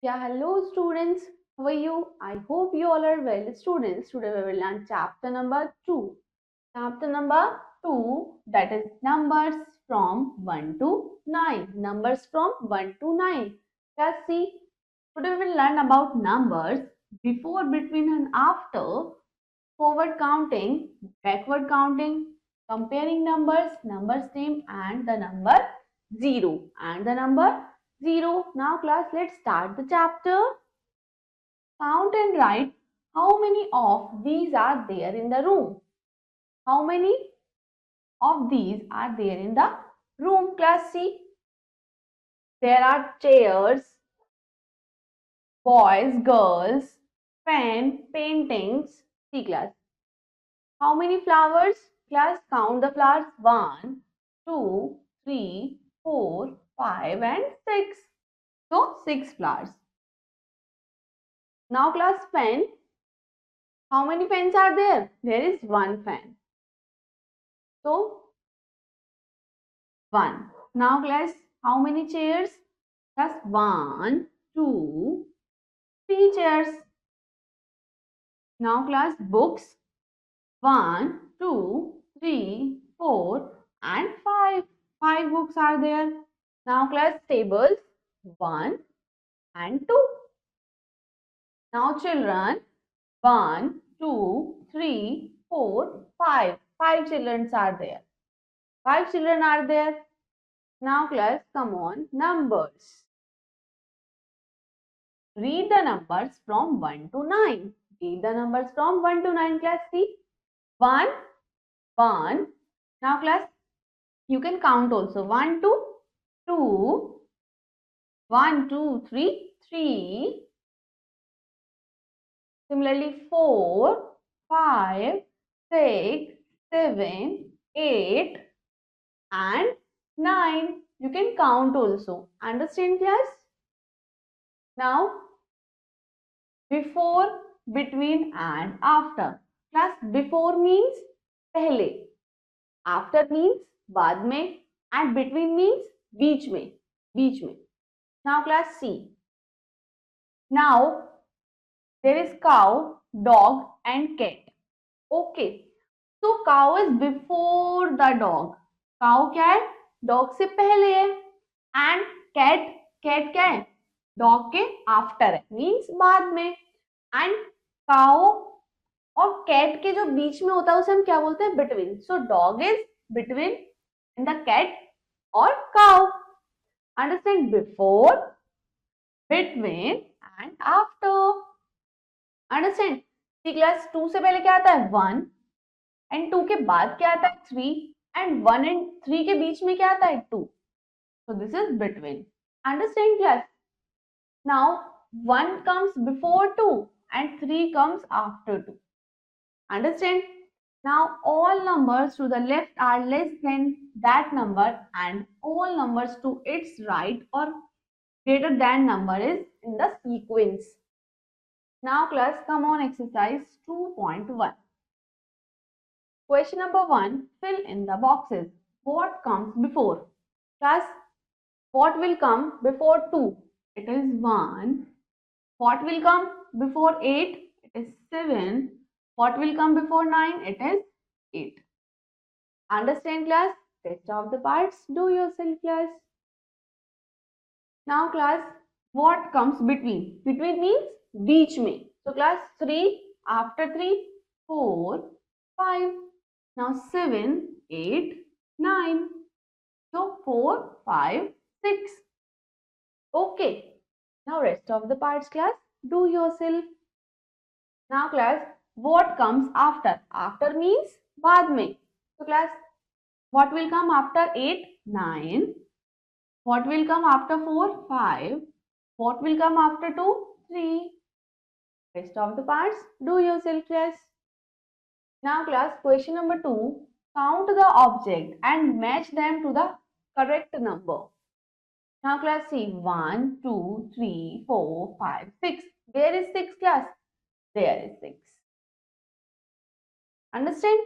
Yeah, hello students. How are you? I hope you all are well, students. Today we will learn chapter number 2. Chapter number 2, that is numbers from 1 to 9. Numbers from 1 to 9. Let's see. Today we will learn about numbers before, between and after, forward counting, backward counting, comparing numbers, numbers name and the number 0 and the number 0. Now class, let's start the chapter. Count and write how many of these are there in the room. How many of these are there in the room, class? See, there are chairs, boys, girls, pen, paintings. See, class. How many flowers? Class, count the flowers. 1, 2, 3, 4, 5 and 6. So, 6 flowers. Now class, pen. How many pens are there? There is one pen. So, 1. Now class, how many chairs? Class, 1, 2, 3 chairs. Now class, books. 1, 2, 3, 4 and 5. 5 books are there. Now class, tables. 1 and 2. Now children, 1, 2, 3, 4, 5. 5 children are there. 5 children are there. Now class, come on, numbers. Read the numbers from 1 to 9. Read the numbers from 1 to 9, class. See, 1, 1. Now class, you can count also. 1, 2, 2, 1, 2, 3, 3. Similarly, 4, 5, 6, 7, 8 and 9. You can count also. Understand, class? Now, before, between and after. Class, before means पहले, after means बाद में and between means बीच में, बीच में. Now class C. Now there is cow, dog and cat. Okay. So cow is before the dog. Cow क्या है? Dog से पहले है. And cat, cat क्या है? Dog के after है. Means बाद में. And cow और cat के जो बीच में होता है उसे हम क्या बोलते हैं? Between. So dog is between and the cat or cow. Understand? Before, between and after. Understand? See class, 2 से पहले क्या आता है? 1 and 2 के बाद क्या आता है? 3 and 1 and 3 के बीच में क्या आता है? 2. So this is between. Understand class? Now 1 comes before 2 and 3 comes after 2. Understand? Now all numbers to the left are less than that number and all numbers to its right or greater than number is in the sequence. Now class, come on, exercise 2.1. Question number 1, fill in the boxes. What comes before? Class, what will come before 2? It is 1. What will come before 8? It is 7. What will come before 9? It is 8. Understand class? Rest of the parts do yourself class. Now class, what comes between? Between means बीच में. So class, 3, after 3, 4, 5. Now 7, 8, 9. So 4, 5, 6. Okay. Now rest of the parts class, do yourself. Now class, what comes after? After means बाद में. So class, what will come after 8? 9. What will come after 4? 5. What will come after 2? 3. Rest of the parts, do yourself class. Now class, question number 2. Count the object and match them to the correct number. Now class, see 1, 2, 3, 4, 5, 6. Where is 6 class? There is 6. Understand?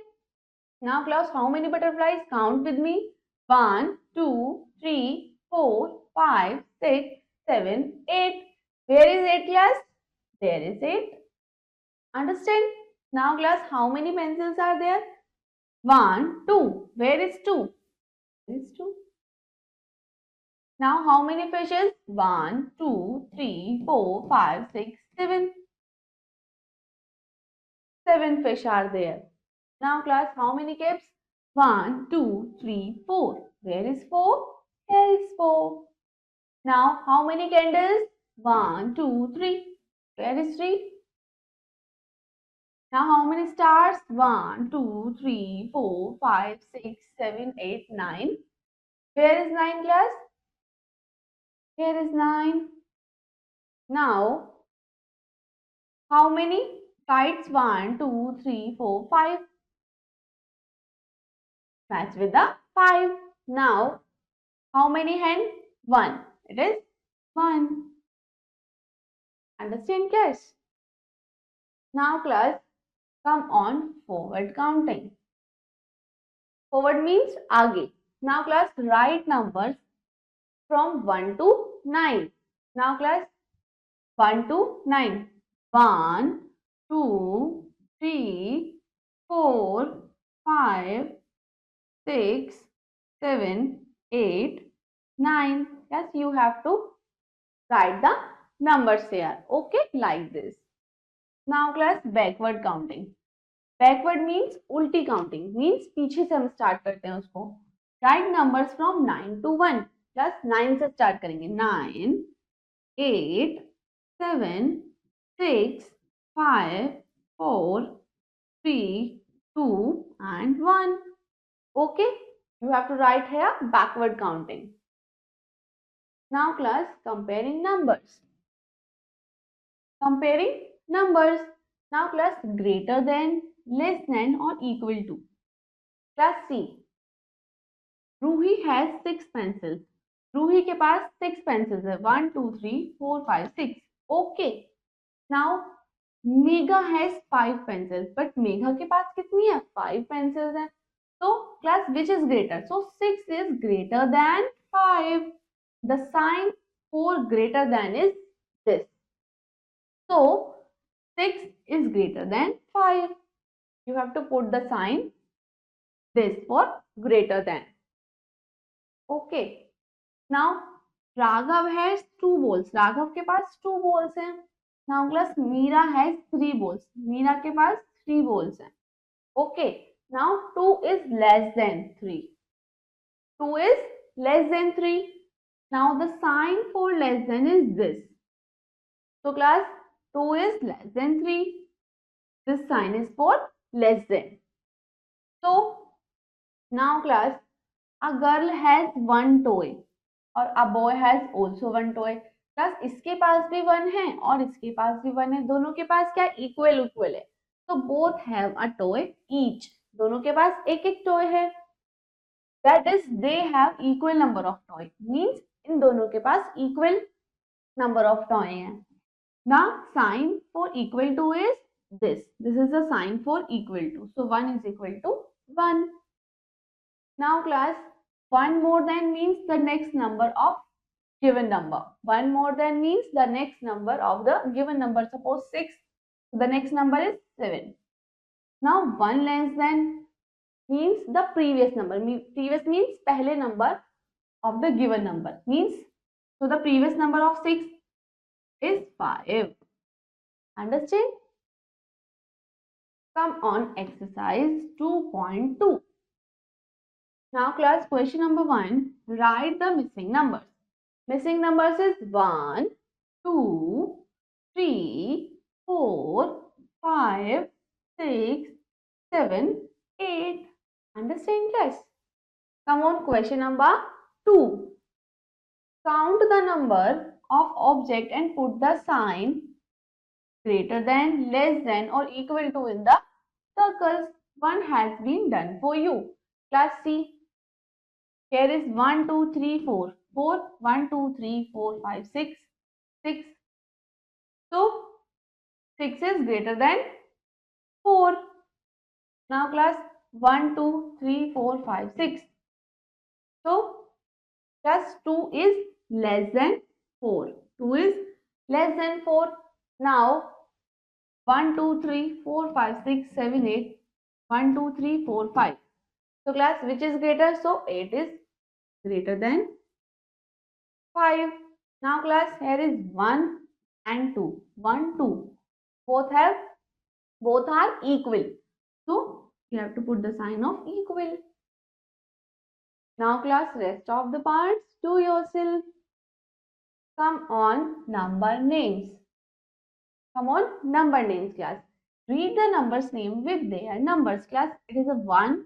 Now class, how many butterflies? Count with me. 1, 2, 3, 4, 5, 6, 7, 8. Where is 8 class? There is 8. Understand? Now class, how many pencils are there? 1, 2. Where is 2? There is 2. Now how many fishes? 1, 2, 3, 4, 5, 6, 7. 7 fish are there. Now class, how many caps? 1, 2, 3, 4. Where is 4? Here is 4. Now how many candles? 1, 2, 3. Where is 3? Now how many stars? 1, 2, 3, 4, 5, 6, 7, 8, 9. Where is 9 class? Here is 9. Now how many kites? 1, 2, 3, 4, 5. Match with the 5. Now how many hen? 1. It is 1. Understand class? Now class, come on forward counting. Forward means आगे. Now class, write numbers from 1 to 9. Now class, 1 to 9. 1, 2, 3, 4, 5, 6, 7, 8, 9. Yes, you have to write the numbers here. Okay, like this. Now class, backward counting. Backward means उल्टी counting, means पीछे से हम start करते हैं उसको. Write numbers from 9 to 1. Plus 9 से start करेंगे. 9, 8, 7, 6, 5, 4, 3, 2 and 1. Okay, you have to write here backward counting. Now class, comparing numbers. Comparing numbers. Now class, greater than, less than or equal to. Class C. Ruhi has 6 pencils. Ruhi के पास 6 pencils है. 1, 2, 3, 4, 5, 6. Okay. Now Megha has 5 pencils. But Megha के पास कितनी है? 5 pencils है. So class, which is greater? So 6 is greater than 5. The sign for greater than is this. So 6 is greater than 5. You have to put the sign this for greater than. Okay. Now Raghav has 2 balls. Raghav के पास 2 balls हैं. Now class, Meera has 3 balls. Meera के पास 3 balls हैं. Okay. Now 2 is less than 3. 2 is less than 3. Now the sign for less than is this. So class, 2 is less than 3. This sign is for less than. So now class, a girl has 1 toy और a boy has also 1 toy. Plus इसके पास भी 1 है और इसके पास भी 1 है. दोनों के पास क्या? इक्वल इक्वल है. तो both have a toy each. दोनों के पास एक एक टॉय है. That is they have equal number of toy. Means इन दोनों के पास इक्वल नंबर ऑफ टॉय है. ना sign for equal to is this. This is the sign for equal to. So 1 is equal to 1. Now class, 1 more than means the next number of given number. 1 more than means the next number of the given number. Suppose 6. So the next number is 7. Now 1 less than means the previous number. Previous means पहले number of the given number. Means, so the previous number of 6 is 5. Understand? Come on exercise 2.2. Now class, question number 1. Write the missing numbers. Missing numbers is 1, 2, 3, 4, 5, 6, 7, 8. Understand class? Come on, question number 2. Count the number of object and put the sign greater than, less than or equal to in the circles. One has been done for you. Class C. Here is 1, 2, 3, 4. 4. 1, 2, 3, 4, 5, 6. 6. So 6 is greater than 4. Now class, 1, 2, 3, 4, 5, 6. So class, 2 is less than 4. 2 is less than 4. Now 1, 2, 3, 4, 5, 6, 7, 8. 1, 2, 3, 4, 5. So class, which is greater? So 8 is greater than 5. Now class, here is 1 and 2. 1, 2. Both are equal. So you have to put the sign of equal. Now class, rest of the parts do yourself. Come on, number names. Come on, number names class. Read the numbers name with their numbers class. It is a 1,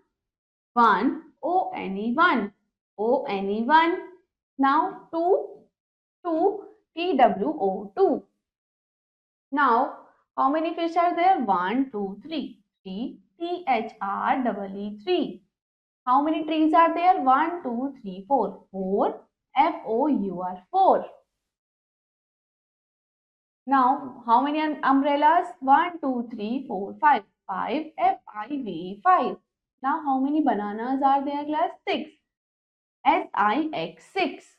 1, O-N-E 1, O-N-E 1. Now 2, 2, T-W-O 2. Now how many fish are there? 1, 2, 3. 3, T-H-R-E-E 3. How many trees are there? 1, 2, 3, 4. 4, F-O-U-R 4. Now, how many umbrellas? 1, 2, 3, 4, 5. 5, F-I-V, 5. Now, how many bananas are there, class? 6. S-I-X, 6.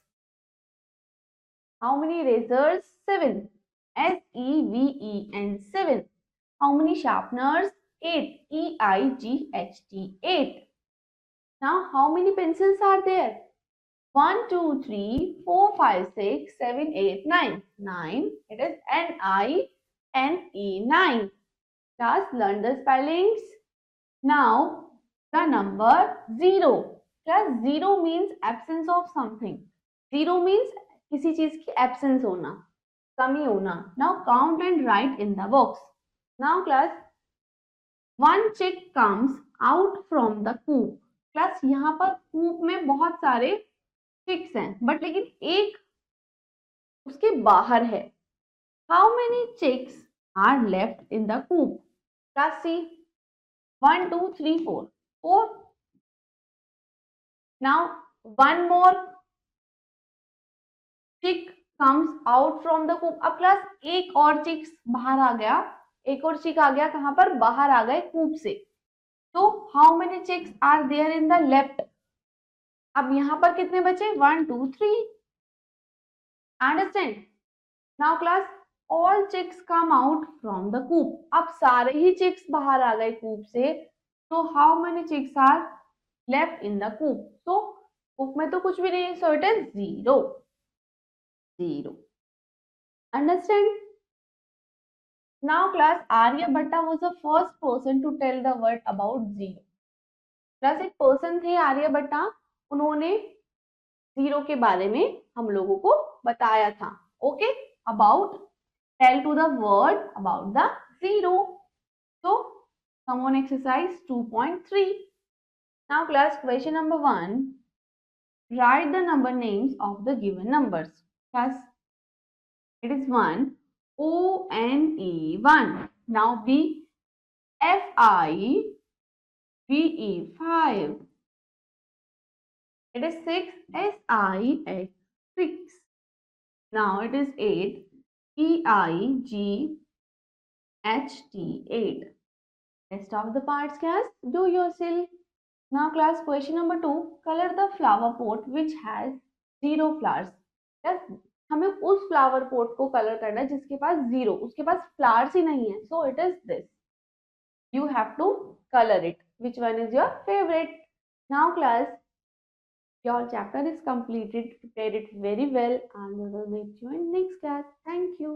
How many razors? 7. S-E-V-E-N, 7. How many sharpeners? 8. E-I-G-H-T, 8. Now, how many pencils are there? 1, 2, 3, 4, 5, 6, 7, 8, 9. 9. It is N-I-N-E, 9. Class, learn the spellings. Now, the number 0. Class, 0 means absence of something. 0 means किसी चीज की absence होना, कमी होना. Now, count and write in the box. Now, class, one chick comes out from the coop. Class, यहाँ पर कूप में बहुत सारे चिक्स हैं, बट लेकिन एक उसके बाहर है. How many chicks are left in the coop? Class see 1, 2, 3, 4. 4. Now one more chick comes out from the coop. अब क्लास एक और चिक्स बाहर आ गया, एक और चिक आ गया. कहां पर? बाहर आ गए कूप से. तो how many chicks are there in the left? अब यहां पर कितने बचे? 1, 2, 3. Understand? Now class, all chicks come out from the coop. अब सारे ही चिक्स बाहर आ गए कूप से. तो how many chicks are left in the coop? तो कूप में तो कुछ भी नहीं है, so it is 0. 0. Understand? Now class, Aryabhatta was the first person to tell the word about 0. Class, एक person थे आर्यभट्टा, उन्होंने 0 के बारे में हम लोगों को बताया था. Okay? About, tell to the word about the 0. So, come on exercise 2.3. Now class, question number 1. Write the number names of the given numbers. Class, it is 1, O-N-E 1. Now B, F-I-V-E 5. It is 6, S-I-X 6. Now it is 8, E-I-G-H-T 8. Rest of the parts, class, do yourself. Now class, question number 2. Color the flower pot which has 0 flowers. Yes, हमें उस flower pot को colour करना है जिसके पास 0, उसके पास flowers ही नहीं है. So it is this. You have to color it. Which one is your favorite? Now class, your chapter is completed. Prepare it very well and we will meet you in next class. Thank you.